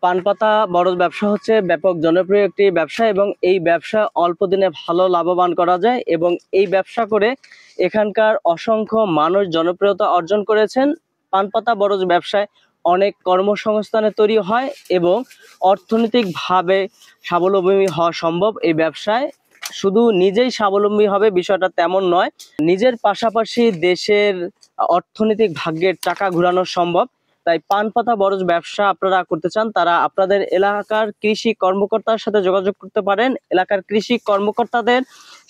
পান পাতা বরজ ব্যবসা হচ্ছে ব্যাপক জনপ্রিয় একটি ব্যবসা এবং এই ব্যবসা অল্প দিনে ভালো লাভবান করা যায় এবং এই ব্যবসা করে এখানকার অসংখ্য মানুষ জনপ্রিয়তা অর্জন করেছেন। পান পাতা বরজ ব্যবসায় অনেক কর্মসংস্থানের তৈরি হয় এবং অর্থনৈতিকভাবে স্বাবলম্বী হওয়া সম্ভব। এই ব্যবসায় শুধু নিজেই স্বাবলম্বী হবে বিষয়টা তেমন নয়, নিজের পাশাপাশি দেশের অর্থনৈতিক ভাগ্যের টাকা ঘোরানো সম্ভব। তাই পান পাতা বরজ ব্যবসা আপনারা করতে চান, তারা আপনাদের এলাকার কৃষি কর্মকর্তার সাথে যোগাযোগ করতে পারেন। এলাকার কৃষি কর্মকর্তাদের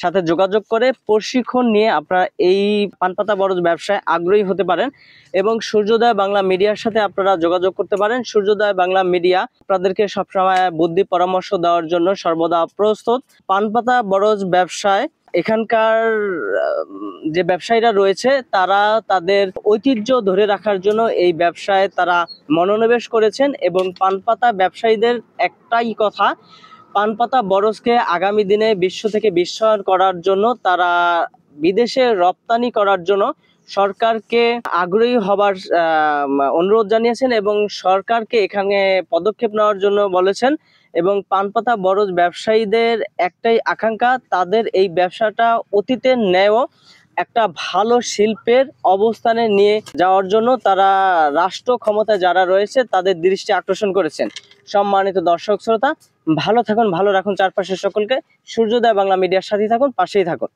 সাথে যোগাযোগ করে প্রশিক্ষণ নিয়ে আপনারা এই পান পাতা বরজ ব্যবসায় আগ্রহী হতে পারেন এবং সূর্যোদয় বাংলা মিডিয়ার সাথে আপনারা যোগাযোগ করতে পারেন। সূর্যোদয় বাংলা মিডিয়া আপনাদেরকে সবসময় বুদ্ধি পরামর্শ দেওয়ার জন্য সর্বদা প্রস্তুত। পান পাতা বরজ ব্যবসায় এখানকার যে ব্যবসায়ীরা রয়েছে তারা তাদের ঐতিহ্য ধরে রাখার জন্য এই ব্যবসায় তারা মনোনিবেশ করেছেন এবং পান পাতা ব্যবসায়ীদের একটাই কথা, পান পাতা বরজকে আগামী দিনে বিশ্ব থেকে বিশ্বায়ন করার জন্য তারা বিদেশে রপ্তানি করার জন্য সরকারকে আগ্রহী হবার অনুরোধ জানিয়েছেন এবং সরকারকে এখানে পদক্ষেপ নেওয়ার জন্য বলেছেন। এবং পান পাতা বরজ ব্যবসায়ীদের একটাই আকাঙ্ক্ষা, তাদের এই ব্যবসাটা অতীতের ন্যায়ও একটা ভালো শিল্পের অবস্থানে নিয়ে যাওয়ার জন্য তারা রাষ্ট্র ক্ষমতায় যারা রয়েছে তাদের দৃষ্টি আকর্ষণ করেছেন। সম্মানিত দর্শক শ্রোতা, ভালো থাকুন, ভালো রাখুন চারপাশের সকলকে। সূর্যোদয় বাংলা মিডিয়ার সাথে থাকুন, পাশেই থাকুন।